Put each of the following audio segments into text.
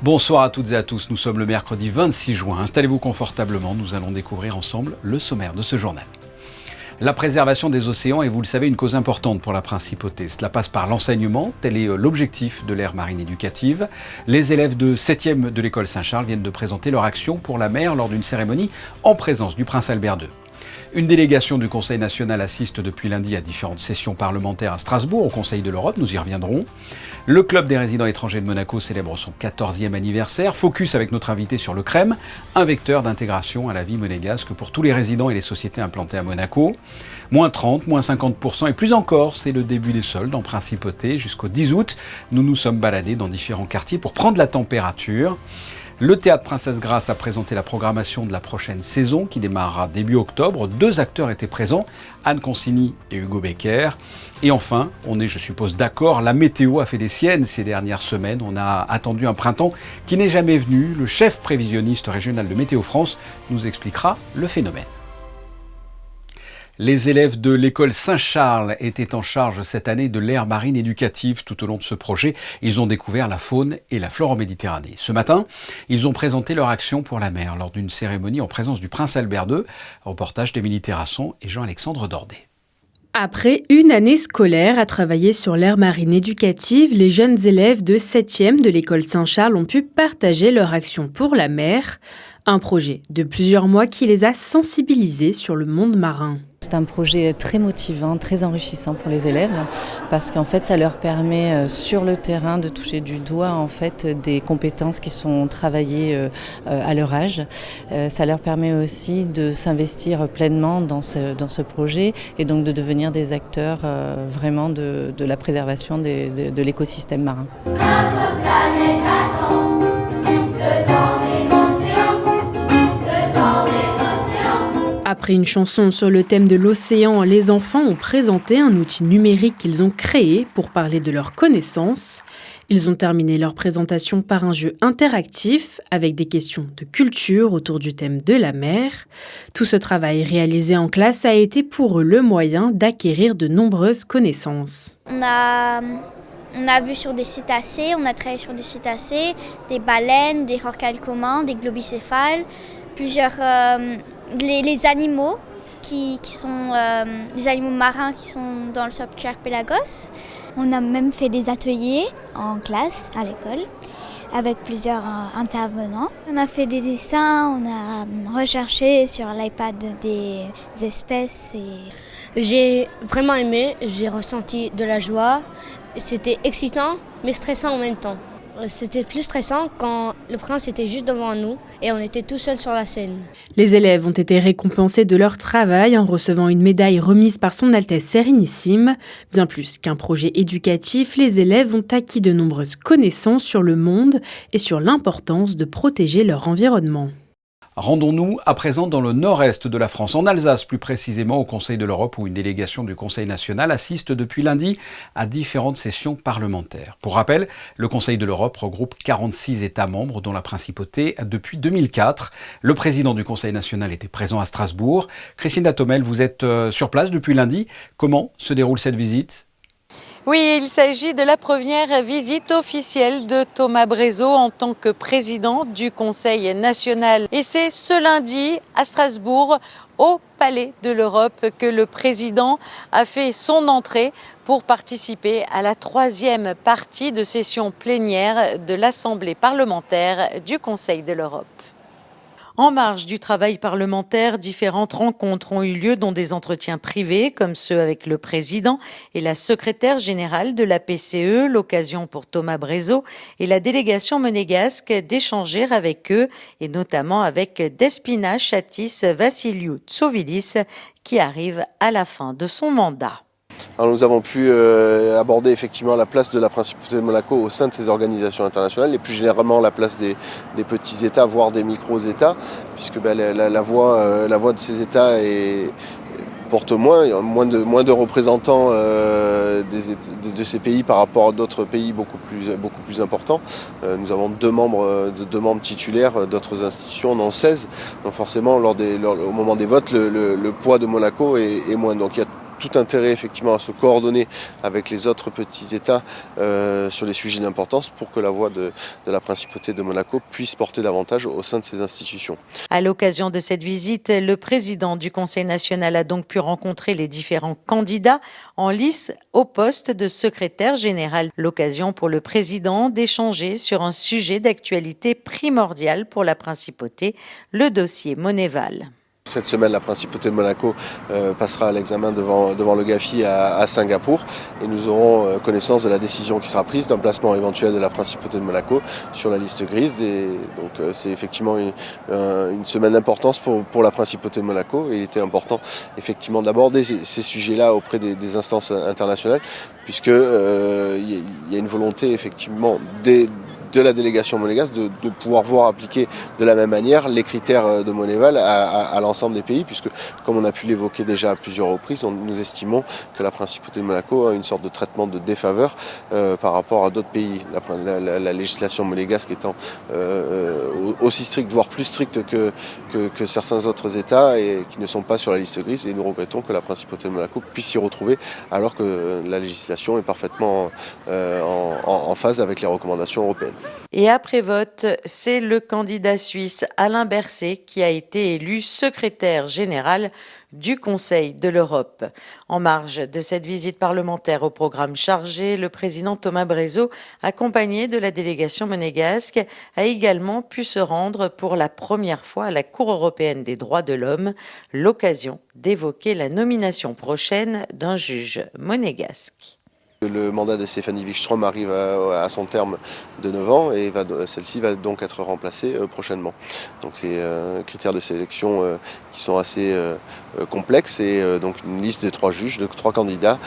Bonsoir à toutes et à tous, nous sommes le mercredi 26 juin. Installez-vous confortablement, nous allons découvrir ensemble le sommaire de ce journal. La préservation des océans est, vous le savez, une cause importante pour la principauté. Cela passe par l'enseignement, tel est l'objectif de l'aire marine éducative. Les élèves de 7e de l'école Saint-Charles viennent de présenter leur action pour la mer lors d'une cérémonie en présence du prince Albert II. Une délégation du Conseil national assiste depuis lundi à différentes sessions parlementaires à Strasbourg, au Conseil de l'Europe, nous y reviendrons. Le Club des résidents étrangers de Monaco célèbre son 14e anniversaire. Focus avec notre invité sur le CREM, un vecteur d'intégration à la vie monégasque pour tous les résidents et les sociétés implantées à Monaco. Moins 30, moins 50% et plus encore, c'est le début des soldes en principauté. Jusqu'au 10 août, nous nous sommes baladés dans différents quartiers pour prendre la température. Le Théâtre Princesse Grace a présenté la programmation de la prochaine saison qui démarrera début octobre. 2 acteurs étaient présents, Anne Consigny et Hugo Becker. Et enfin, on est, je suppose, d'accord, la météo a fait des siennes ces dernières semaines. On a attendu un printemps qui n'est jamais venu. Le chef prévisionniste régional de Météo France nous expliquera le phénomène. Les élèves de l'école Saint-Charles étaient en charge cette année de l'aire marine éducative. Tout au long de ce projet, ils ont découvert la faune et la flore en Méditerranée. Ce matin, ils ont présenté leur action pour la mer lors d'une cérémonie en présence du prince Albert II. Reportage d'Émilie Terrasson et Jean-Alexandre Dordet. Après une année scolaire à travailler sur l'aire marine éducative, les jeunes élèves de 7e de l'école Saint-Charles ont pu partager leur action pour la mer. Un projet de plusieurs mois qui les a sensibilisés sur le monde marin. C'est un projet très motivant, très enrichissant pour les élèves parce qu'en fait ça leur permet sur le terrain de toucher du doigt en fait des compétences qui sont travaillées à leur âge. Ça leur permet aussi de s'investir pleinement dans ce projet et donc de devenir des acteurs vraiment de la préservation de l'écosystème marin. Notre planète attend le temps des océans, le temps des océans. Après une chanson sur le thème de l'océan, les enfants ont présenté un outil numérique qu'ils ont créé pour parler de leurs connaissances. Ils ont terminé leur présentation par un jeu interactif avec des questions de culture autour du thème de la mer. Tout ce travail réalisé en classe a été pour eux le moyen d'acquérir de nombreuses connaissances. On a vu sur des cétacés, on a travaillé sur des cétacés, des baleines, des rorquals communs, des globicéphales, plusieurs les animaux qui sont les animaux marins qui sont dans le sanctuaire Pélagos. On a même fait des ateliers en classe, à l'école, avec plusieurs intervenants. On a fait des dessins, on a recherché sur l'iPad des espèces. J'ai vraiment aimé, j'ai ressenti de la joie. C'était excitant, mais stressant en même temps. C'était plus stressant quand le prince était juste devant nous et on était tout seul sur la scène. Les élèves ont été récompensés de leur travail en recevant une médaille remise par son Altesse Sérénissime. Bien plus qu'un projet éducatif, les élèves ont acquis de nombreuses connaissances sur le monde et sur l'importance de protéger leur environnement. Rendons-nous à présent dans le nord-est de la France, en Alsace plus précisément, au Conseil de l'Europe où une délégation du Conseil national assiste depuis lundi à différentes sessions parlementaires. Pour rappel, le Conseil de l'Europe regroupe 46 États membres dont la principauté depuis 2004. Le président du Conseil national était présent à Strasbourg. Christina Thomel, vous êtes sur place depuis lundi. Comment se déroule cette visite ? Oui, il s'agit de la première visite officielle de Thomas Brezo en tant que président du Conseil national. Et c'est ce lundi à Strasbourg, au Palais de l'Europe, que le président a fait son entrée pour participer à la 3e partie de session plénière de l'Assemblée parlementaire du Conseil de l'Europe. En marge du travail parlementaire, différentes rencontres ont eu lieu, dont des entretiens privés, comme ceux avec le président et la secrétaire générale de la PCE, l'occasion pour Thomas Brezo et la délégation monégasque d'échanger avec eux, et notamment avec Despina Chatis Vassiliou Tsouvilis, qui arrive à la fin de son mandat. Alors nous avons pu aborder effectivement la place de la principauté de Monaco au sein de ces organisations internationales et plus généralement la place des petits États, voire des micro-États, puisque la voix de ces États porte moins de représentants de ces pays par rapport à d'autres pays beaucoup plus importants. Nous avons deux membres titulaires d'autres institutions, on en 16. Donc forcément, au moment des votes, le poids de Monaco est moins. Donc il y a tout intérêt effectivement à se coordonner avec les autres petits États sur les sujets d'importance pour que la voix de la Principauté de Monaco puisse porter davantage au sein de ces institutions. À l'occasion de cette visite, le président du Conseil national a donc pu rencontrer les différents candidats en lice au poste de secrétaire général. L'occasion pour le président d'échanger sur un sujet d'actualité primordial pour la Principauté, le dossier Monéval. Cette semaine, la Principauté de Monaco passera à l'examen devant le GAFI à Singapour et nous aurons connaissance de la décision qui sera prise d'un placement éventuel de la Principauté de Monaco sur la liste grise. Et donc c'est effectivement une semaine d'importance pour la Principauté de Monaco. Et il était important effectivement d'aborder ces sujets-là auprès des instances internationales puisque il y a une volonté effectivement de la délégation monégasque de pouvoir voir appliquer de la même manière les critères de Monéval à l'ensemble des pays, puisque comme on a pu l'évoquer déjà à plusieurs reprises, nous estimons que la Principauté de Monaco a une sorte de traitement de défaveur par rapport à d'autres pays. La législation monégasque étant aussi stricte, voire plus stricte que certains autres États et qui ne sont pas sur la liste grise, et nous regrettons que la Principauté de Monaco puisse s'y retrouver alors que la législation est parfaitement en phase avec les recommandations européennes. Et après vote, c'est le candidat suisse Alain Berset qui a été élu secrétaire général du Conseil de l'Europe. En marge de cette visite parlementaire au programme chargé, le président Thomas Brézot, accompagné de la délégation monégasque, a également pu se rendre pour la première fois à la Cour européenne des droits de l'homme, l'occasion d'évoquer la nomination prochaine d'un juge monégasque. Le mandat de Stéphanie Wikström arrive à son terme de 9 ans et celle-ci va donc être remplacée prochainement. Donc c'est critères de sélection qui sont assez complexes et donc une liste de 3 juges, de 3 candidats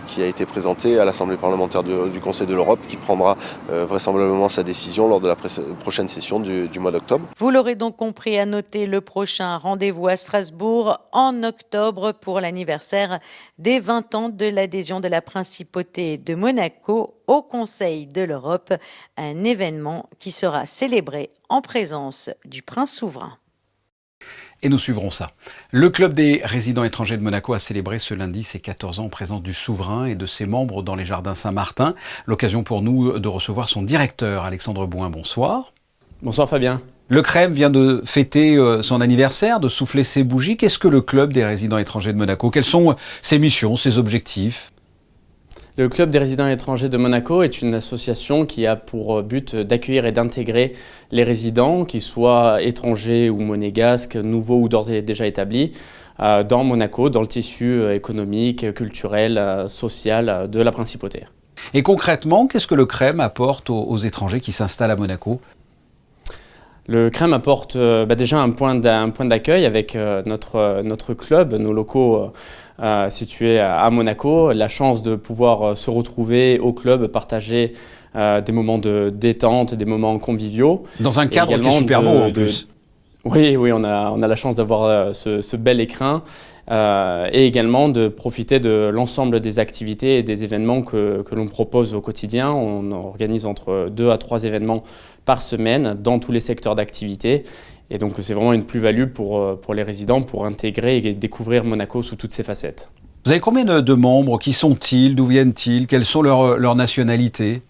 qui a été présentée à l'Assemblée parlementaire du Conseil de l'Europe qui prendra vraisemblablement sa décision lors de la prochaine session du mois d'octobre. Vous l'aurez donc compris, à noter le prochain rendez-vous à Strasbourg en octobre pour l'anniversaire des 20 ans de l'adhésion de la Principauté de Monaco au Conseil de l'Europe, un événement qui sera célébré en présence du prince souverain. Et nous suivrons ça. Le club des résidents étrangers de Monaco a célébré ce lundi ses 14 ans en présence du souverain et de ses membres dans les jardins Saint-Martin. L'occasion pour nous de recevoir son directeur, Alexandre Bouin. Bonsoir. Bonsoir Fabien. Le Crème vient de fêter son anniversaire, de souffler ses bougies. Qu'est-ce que le club des résidents étrangers de Monaco? Quelles sont ses missions, ses objectifs? Le Club des résidents étrangers de Monaco est une association qui a pour but d'accueillir et d'intégrer les résidents, qu'ils soient étrangers ou monégasques, nouveaux ou d'ores et déjà établis, dans Monaco, dans le tissu économique, culturel, social de la Principauté. Et concrètement, qu'est-ce que le Crème apporte aux étrangers qui s'installent à Monaco? Le Crème apporte déjà un point d'accueil avec notre club, nos locaux situés à Monaco, la chance de pouvoir se retrouver au club, partager des moments de détente, des moments conviviaux. Dans un cadre qui est super beau en plus. Oui, on a la chance d'avoir ce bel écrin et également de profiter de l'ensemble des activités et des événements que l'on propose au quotidien. On organise entre 2 à 3 événements par semaine dans tous les secteurs d'activité. Et donc c'est vraiment une plus-value pour les résidents pour intégrer et découvrir Monaco sous toutes ses facettes. Vous avez combien de membres? Qui sont-ils? D'où viennent-ils? Quelles sont leurs nationalités?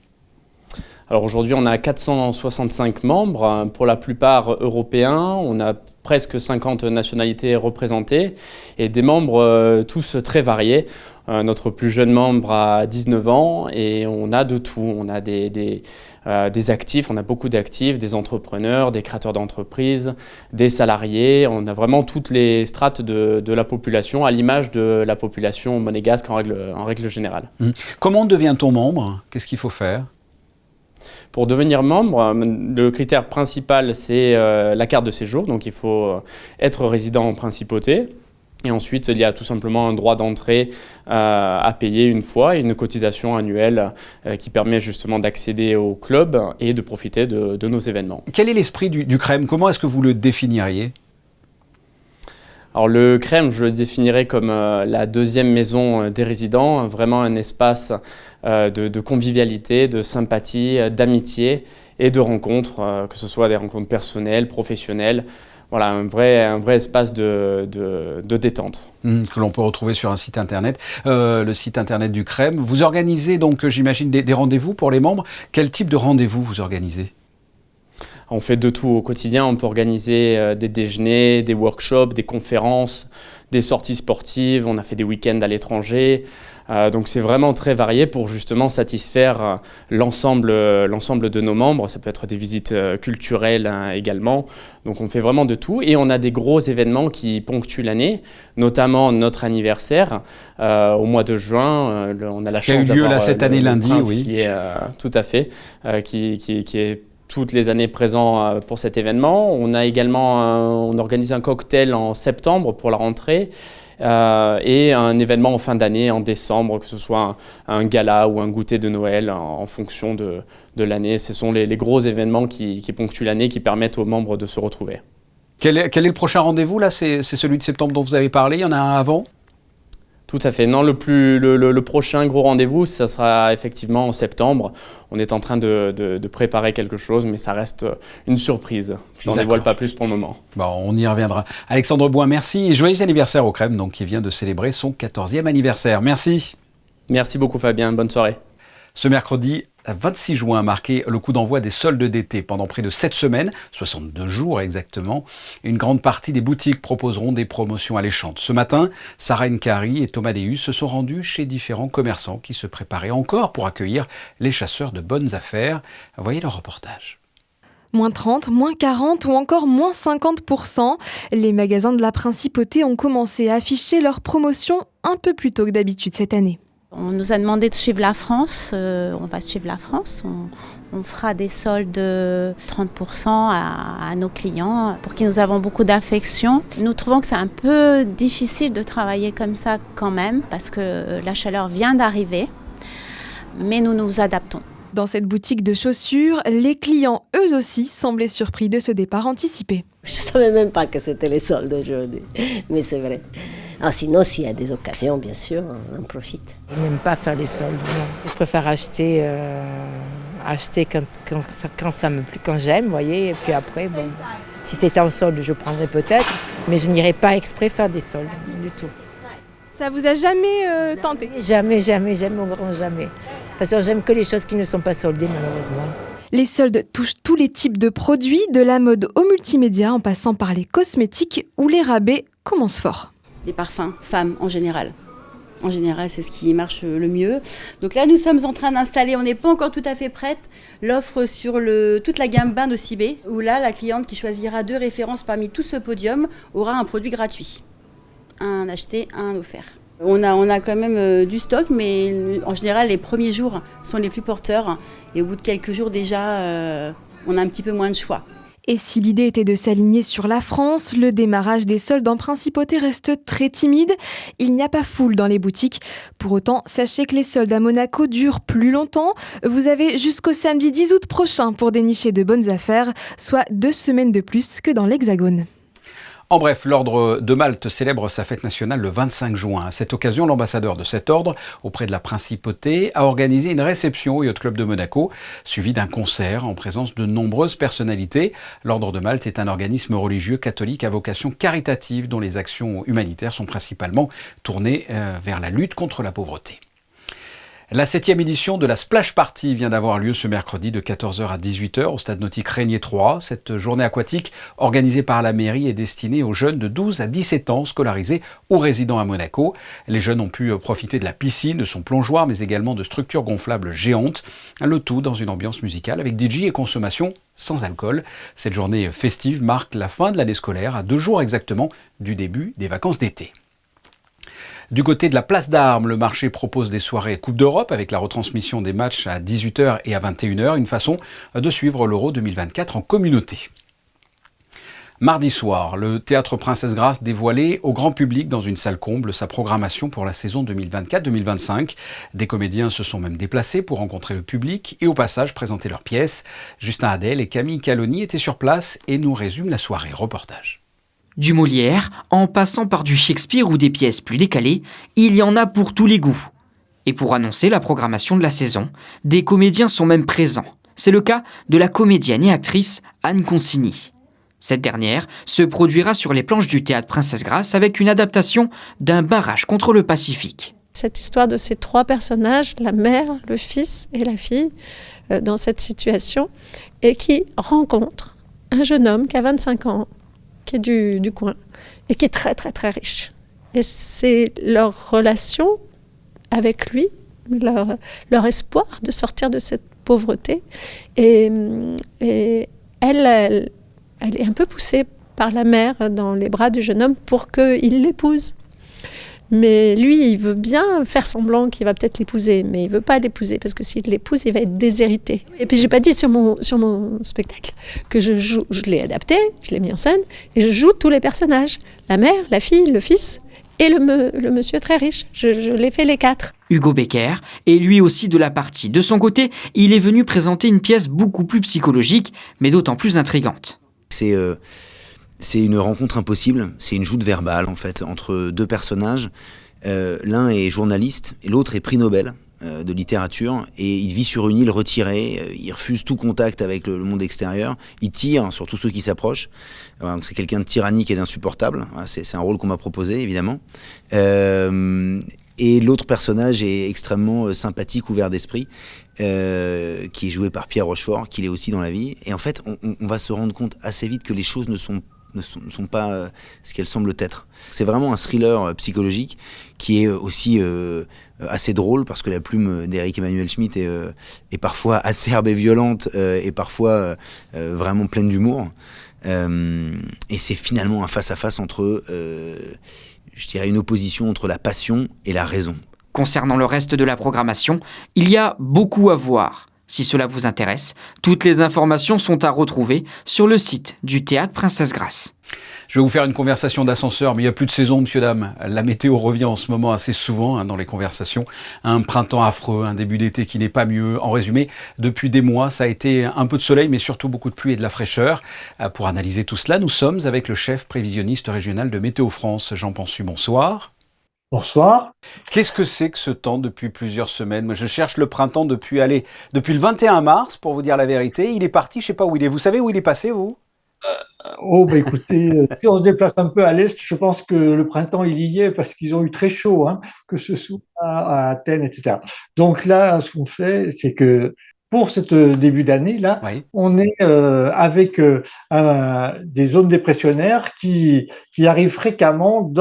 Alors aujourd'hui, on a 465 membres, pour la plupart européens. On a presque 50 nationalités représentées et des membres tous très variés. Notre plus jeune membre a 19 ans et on a de tout. On a des actifs, on a beaucoup d'actifs, des entrepreneurs, des créateurs d'entreprises, des salariés. On a vraiment toutes les strates de la population, à l'image de la population monégasque en règle générale. Comment devient-on membre? Qu'est-ce qu'il faut faire? Pour devenir membre, le critère principal, c'est la carte de séjour. Donc il faut être résident en principauté. Et ensuite, il y a tout simplement un droit d'entrée à payer une fois et une cotisation annuelle qui permet justement d'accéder au club et de profiter de nos événements. Quel est l'esprit du Crème? Comment est-ce que vous le définiriez? Alors le Crème, je le définirais comme la deuxième maison des résidents, vraiment un espace de convivialité, de sympathie, d'amitié et de rencontres, que ce soit des rencontres personnelles, professionnelles. voilà, un vrai espace de détente. Que l'on peut retrouver sur un site internet, le site internet du CREM. Vous organisez donc, j'imagine, des rendez-vous pour les membres. Quel type de rendez-vous vous organisez ? On fait de tout au quotidien, on peut organiser des déjeuners, des workshops, des conférences, des sorties sportives, on a fait des week-ends à l'étranger. Donc c'est vraiment très varié pour justement satisfaire l'ensemble de nos membres. Ça peut être des visites culturelles également. Donc on fait vraiment de tout et on a des gros événements qui ponctuent l'annest, notamment notre anniversaire au mois de juin. On a la chance d'avoir qui a eu lieu là cette année lundi, oui. Qui est tout à fait, qui est toutes les années présent pour cet événement. On a également on organise un cocktail en septembre pour la rentrée. Et un événement en fin d'année, en décembre, que ce soit un gala ou un goûter de Noël en fonction de l'année. Ce sont les gros événements qui ponctuent l'année, qui permettent aux membres de se retrouver. Quel est le prochain rendez-vous là ? C'est celui de septembre dont vous avez parlé, il y en a un avant ? Tout à fait. Non, le prochain gros rendez-vous, ça sera effectivement en septembre. On est en train de préparer quelque chose, mais ça reste une surprise. Je n'en dévoile pas plus pour le moment. Bon, on y reviendra. Alexandre Boin, merci. Et joyeux anniversaire au CREM, donc, qui vient de célébrer son 14e anniversaire. Merci. Merci beaucoup Fabien, bonne soirée. Ce mercredi 26 juin a marqué le coup d'envoi des soldes d'été. Pendant près de 7 semaines, 62 jours exactement, une grande partie des boutiques proposeront des promotions alléchantes. Ce matin, Sarah Nkari et Thomas Deus se sont rendus chez différents commerçants qui se préparaient encore pour accueillir les chasseurs de bonnes affaires. Voyez le reportage. Moins 30, moins 40 ou encore moins 50%. Les magasins de la Principauté ont commencé à afficher leurs promotions un peu plus tôt que d'habitude cette année. On nous a demandé de suivre la France, on va suivre la France, on fera des soldes de 30% à nos clients pour qui nous avons beaucoup d'affection. Nous trouvons que c'est un peu difficile de travailler comme ça quand même parce que la chaleur vient d'arriver, mais nous nous adaptons. Dans cette boutique de chaussures, les clients eux aussi semblaient surpris de ce départ anticipé. Je ne savais même pas que c'était les soldes aujourd'hui, mais c'est vrai. Ah, sinon, s'il y a des occasions, bien sûr, on en profite. Je n'aime pas faire les soldes, non. Je préfère acheter quand ça me plaît, quand j'aime, vous voyez. Et puis après, bon, si c'était en solde, je prendrais peut-être, mais je n'irai pas exprès faire des soldes, du tout. Ça vous a jamais tenté ? Jamais, au grand jamais. Parce que j'aime que les choses qui ne sont pas soldées, malheureusement. Les soldes touchent tous les types de produits, de la mode au multimédia, en passant par les cosmétiques où les rabais commencent fort. Les parfums, femmes en général. En général, c'est ce qui marche le mieux. Donc là, nous sommes en train d'installer, on n'est pas encore tout à fait prête, l'offre sur toute la gamme bain de Cibé, où là, la cliente qui choisira 2 références parmi tout ce podium aura un produit gratuit. Un acheté, un offert. On a quand même du stock, mais en général, les premiers jours sont les plus porteurs. Et au bout de quelques jours déjà, on a un petit peu moins de choix. Et si l'idée était de s'aligner sur la France, le démarrage des soldes en Principauté reste très timide. Il n'y a pas foule dans les boutiques. Pour autant, sachez que les soldes à Monaco durent plus longtemps. Vous avez jusqu'au samedi 10 août prochain pour dénicher de bonnes affaires, soit 2 semaines de plus que dans l'Hexagone. En bref, l'Ordre de Malte célèbre sa fête nationale le 25 juin. À cette occasion, l'ambassadeur de cet ordre, auprès de la Principauté, a organisé une réception au Yacht Club de Monaco, suivie d'un concert en présence de nombreuses personnalités. L'Ordre de Malte est un organisme religieux catholique à vocation caritative dont les actions humanitaires sont principalement tournées vers la lutte contre la pauvreté. La 7e édition de la Splash Party vient d'avoir lieu ce mercredi de 14h à 18h au stade nautique Régnier 3. Cette journée aquatique organisée par la mairie est destinée aux jeunes de 12 à 17 ans scolarisés ou résidant à Monaco. Les jeunes ont pu profiter de la piscine, de son plongeoir, mais également de structures gonflables géantes. Le tout dans une ambiance musicale avec DJ et consommation sans alcool. Cette journée festive marque la fin de l'année scolaire à 2 jours exactement du début des vacances d'été. Du côté de la place d'Armes, le marché propose des soirées Coupe d'Europe avec la retransmission des matchs à 18h et à 21h, une façon de suivre l'Euro 2024 en communauté. Mardi soir, le Théâtre Princesse Grace dévoilait au grand public dans une salle comble sa programmation pour la saison 2024-2025. Des comédiens se sont même déplacés pour rencontrer le public et au passage présenter leurs pièces. Justin Hadel et Camille Caloni étaient sur place et nous résument la soirée. Reportage. Du Molière, en passant par du Shakespeare ou des pièces plus décalées, il y en a pour tous les goûts. Et pour annoncer la programmation de la saison, des comédiens sont même présents. C'est le cas de la comédienne et actrice Anne Consigny. Cette dernière se produira sur les planches du théâtre Princesse Grace avec une adaptation d'un barrage contre le Pacifique. Cette histoire de ces trois personnages, la mère, le fils et la fille, dans cette situation, et qui rencontrent un jeune homme qui a 25 ans, qui est du coin, et qui est très très très riche. Et c'est leur relation avec lui, leur espoir de sortir de cette pauvreté. Et elle est un peu poussée par la mère dans les bras du jeune homme pour qu'il l'épouse. Mais lui, il veut bien faire semblant qu'il va peut-être l'épouser, mais il ne veut pas l'épouser, parce que s'il l'épouse, il va être déshérité. Et puis, je n'ai pas dit sur mon spectacle que je l'ai adapté, je l'ai mis en scène, et je joue tous les personnages. La mère, la fille, le fils et le monsieur très riche. Je les fais les quatre. Hugo Becker est lui aussi de la partie. De son côté, il est venu présenter une pièce beaucoup plus psychologique, mais d'autant plus intrigante. C'est une rencontre impossible, c'est une joute verbale en fait entre deux personnages. L'un est journaliste et l'autre est prix Nobel de littérature, et il vit sur une île retirée, il refuse tout contact avec le monde extérieur, il tire sur tous ceux qui s'approchent. Donc c'est quelqu'un de tyrannique et d'insupportable, c'est un rôle qu'on m'a proposé évidemment. Et l'autre personnage est extrêmement sympathique, ouvert d'esprit, qui est joué par Pierre Rochefort, qu'il est aussi dans la vie. Et en fait, on va se rendre compte assez vite que les choses ne sont pas ce qu'elles semblent être. C'est vraiment un thriller psychologique qui est aussi assez drôle, parce que la plume d'Éric Emmanuel Schmitt est parfois acerbe et violente, et parfois vraiment pleine d'humour. Et c'est finalement un face-à-face entre, je dirais, une opposition entre la passion et la raison. Concernant le reste de la programmation, il y a beaucoup à voir. Si cela vous intéresse, toutes les informations sont à retrouver sur le site du Théâtre Princesse Grace. Je vais vous faire une conversation d'ascenseur, mais il n'y a plus de saison, monsieur, dame. La météo revient en ce moment assez souvent dans les conversations. Un printemps affreux, un début d'été qui n'est pas mieux. En résumé, depuis des mois, ça a été un peu de soleil, mais surtout beaucoup de pluie et de la fraîcheur. Pour analyser tout cela, nous sommes avec le chef prévisionniste régional de Météo France, Jean Pansu. Bonsoir. Bonsoir. Qu'est-ce que c'est que ce temps depuis plusieurs semaines? Moi, je cherche le printemps depuis le 21 mars, pour vous dire la vérité. Il est parti, je ne sais pas où il est. Vous savez où il est passé, vous? Écoutez, si on se déplace un peu à l'est, je pense que le printemps, il y est, parce qu'ils ont eu très chaud, que ce soit à Athènes, etc. Donc là, ce qu'on fait, c'est que pour ce début d'année-là, oui, on est avec des zones dépressionnaires qui arrivent fréquemment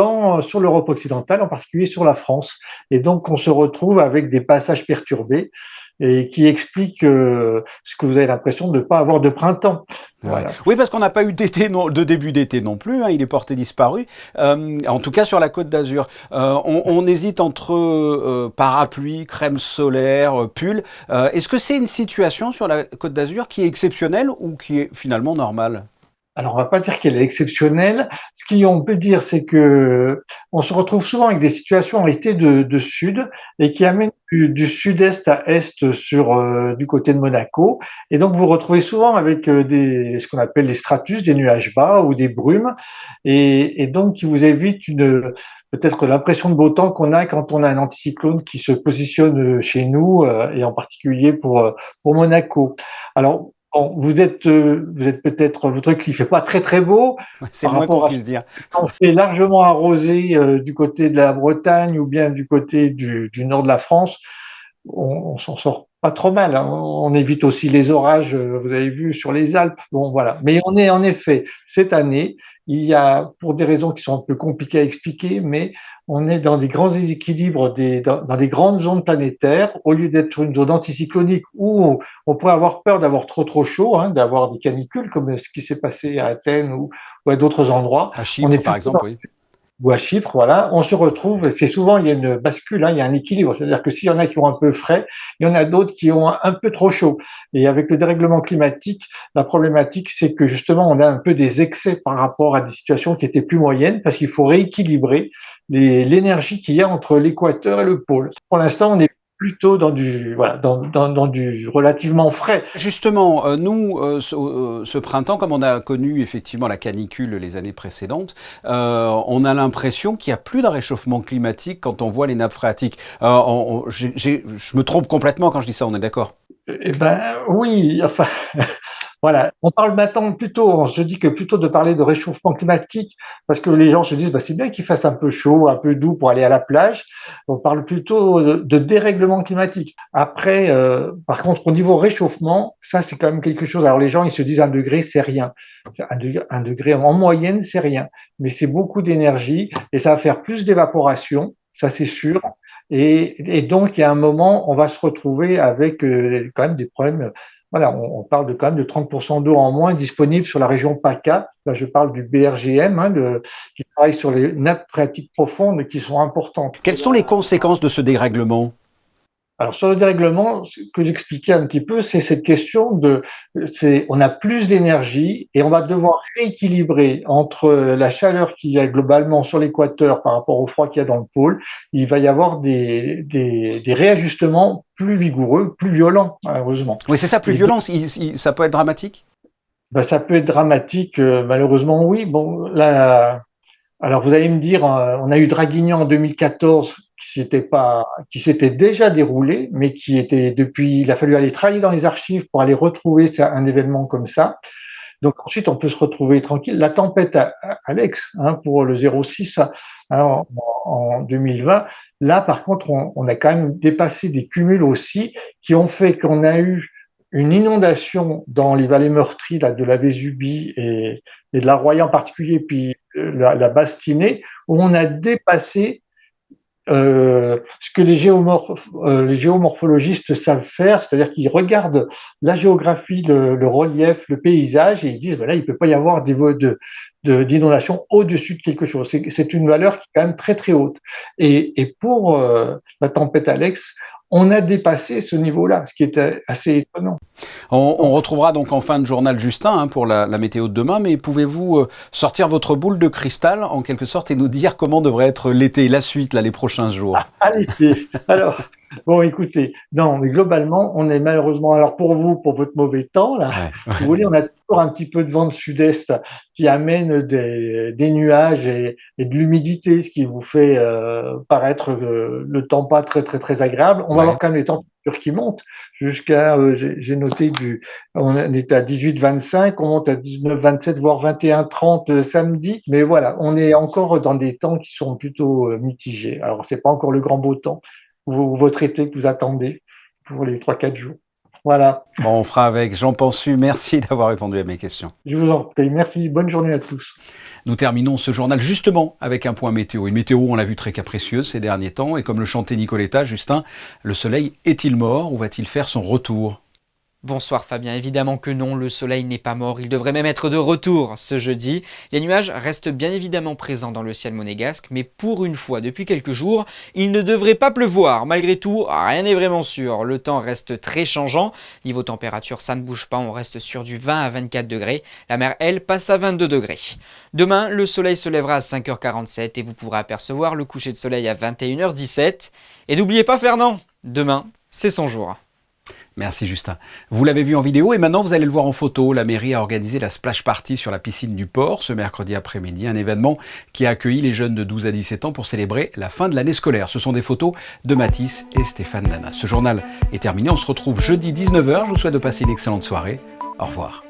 sur l'Europe occidentale, en particulier sur la France. Et donc, on se retrouve avec des passages perturbés, et qui expliquent ce que vous avez l'impression de ne pas avoir de printemps. Voilà. Oui, parce qu'on n'a pas eu de début d'été non plus, il est porté disparu, en tout cas sur la Côte d'Azur. On hésite entre parapluie, crème solaire, pull. Est-ce que c'est une situation sur la Côte d'Azur qui est exceptionnelle ou qui est finalement normale? Alors, on va pas dire qu'elle est exceptionnelle. Ce qu'on peut dire, c'est que on se retrouve souvent avec des situations en réalité de sud, et qui amènent du sud-est à est du côté de Monaco. Et donc, vous retrouvez souvent avec ce qu'on appelle les stratus, des nuages bas ou des brumes, et donc qui vous évite peut-être l'impression de beau temps qu'on a quand on a un anticyclone qui se positionne chez nous, et en particulier pour Monaco. Alors, bon, vous êtes peut-être votre truc qui fait pas très très beau. C'est moins qu'on puisse dire. On fait largement arrosé du côté de la Bretagne ou bien du côté du nord de la France. On s'en sort pas trop mal. On évite aussi les orages, vous avez vu, sur les Alpes. Bon, voilà. Mais on est en effet, cette année, il y a, pour des raisons qui sont un peu compliquées à expliquer, mais on est dans des grands équilibres, dans des grandes zones planétaires, au lieu d'être une zone anticyclonique où on pourrait avoir peur d'avoir trop chaud, d'avoir des canicules, comme ce qui s'est passé à Athènes ou à d'autres endroits. À Chypre, par exemple, oui. Ou à Chypre, voilà, on se retrouve, c'est souvent, il y a une bascule, il y a un équilibre, c'est-à-dire que s'il y en a qui ont un peu frais, il y en a d'autres qui ont un peu trop chaud. Et avec le dérèglement climatique, la problématique, c'est que justement, on a un peu des excès par rapport à des situations qui étaient plus moyennes, parce qu'il faut rééquilibrer l'énergie qu'il y a entre l'équateur et le pôle. Pour l'instant, on est plutôt dans du relativement frais. Justement, nous, ce printemps, comme on a connu effectivement la canicule les années précédentes, on a l'impression qu'il n'y a plus de réchauffement climatique quand on voit les nappes phréatiques. Je me trompe complètement quand je dis ça, on est d'accord? Eh ben oui, enfin voilà. On parle maintenant plutôt, je dis que plutôt de parler de réchauffement climatique, parce que les gens se disent, bah, c'est bien qu'il fasse un peu chaud, un peu doux pour aller à la plage. On parle plutôt de dérèglement climatique. Après, par contre, au niveau réchauffement, ça c'est quand même quelque chose. Alors les gens, ils se disent 1 degré, c'est rien. Un degré en moyenne, c'est rien. Mais c'est beaucoup d'énergie et ça va faire plus d'évaporation, ça c'est sûr. Et donc, il y a un moment, on va se retrouver avec quand même des problèmes. Voilà, on parle quand même de 30% d'eau en moins disponible sur la région PACA. Là, je parle du BRGM, qui travaille sur les nappes phréatiques profondes qui sont importantes. Quelles sont les conséquences de ce dérèglement ? Alors sur le dérèglement, ce que j'expliquais un petit peu, c'est cette question on a plus d'énergie et on va devoir rééquilibrer entre la chaleur qu'il y a globalement sur l'équateur par rapport au froid qu'il y a dans le pôle. Il va y avoir des réajustements plus vigoureux, plus violents, malheureusement. Oui, c'est ça, plus violent, ça peut être dramatique ? Ben, ça peut être dramatique, malheureusement, oui. Bon, là, alors vous allez me dire, on a eu Draguignan en 2014, qui s'était déjà déroulé, mais il a fallu aller travailler dans les archives pour aller retrouver un événement comme ça. Donc ensuite, on peut se retrouver tranquille. La tempête Alex, pour le 06, en 2020, là, par contre, on a quand même dépassé des cumuls aussi qui ont fait qu'on a eu une inondation dans les vallées meurtries de la Vésubie et de la Roya en particulier, puis la Bastinée, où on a dépassé ce que les géomorphologistes savent faire, c'est-à-dire qu'ils regardent la géographie, le relief, le paysage, et ils disent, là, il peut pas y avoir d'inondation au-dessus de quelque chose. C'est une valeur qui est quand même très, très haute. Et pour la tempête Alex, on a dépassé ce niveau-là, ce qui est assez étonnant. On retrouvera donc en fin de journal Justin pour la météo de demain, mais pouvez-vous sortir votre boule de cristal en quelque sorte et nous dire comment devrait être l'été, la suite, les prochains jours ? L'été. Alors, bon, écoutez, non, mais globalement, on est malheureusement, alors pour votre mauvais temps, là, si vous voulez, on a toujours un petit peu de vent de sud-est qui amène des nuages et de l'humidité, ce qui vous fait paraître le temps pas très, très, très agréable. On va avoir quand même les températures qui montent jusqu'à, j'ai noté, on est à 18-25, on monte à 19-27, voire 21-30 samedi. Mais voilà, on est encore dans des temps qui sont plutôt mitigés. Alors, c'est pas encore le grand beau temps. Votre été que vous attendez pour les 3-4 jours. Voilà. Bon, on fera avec. Jean Pansu, merci d'avoir répondu à mes questions. Je vous en prie. Merci. Bonne journée à tous. Nous terminons ce journal justement avec un point météo. Une météo, on l'a vu, très capricieuse ces derniers temps. Et comme le chantait Nicoletta, Justin, le soleil est-il mort ou va-t-il faire son retour ? Bonsoir Fabien, évidemment que non, le soleil n'est pas mort, il devrait même être de retour ce jeudi. Les nuages restent bien évidemment présents dans le ciel monégasque, mais pour une fois depuis quelques jours, il ne devrait pas pleuvoir. Malgré tout, rien n'est vraiment sûr, le temps reste très changeant. Niveau température, ça ne bouge pas, on reste sur du 20 à 24 degrés. La mer, elle, passe à 22 degrés. Demain, le soleil se lèvera à 5h47 et vous pourrez apercevoir le coucher de soleil à 21h17. Et n'oubliez pas Fernand, demain, c'est son jour. Merci Justin. Vous l'avez vu en vidéo et maintenant vous allez le voir en photo. La mairie a organisé la splash party sur la piscine du port ce mercredi après-midi, un événement qui a accueilli les jeunes de 12 à 17 ans pour célébrer la fin de l'année scolaire. Ce sont des photos de Mathis et Stéphane Dana. Ce journal est terminé, on se retrouve jeudi 19h. Je vous souhaite de passer une excellente soirée. Au revoir.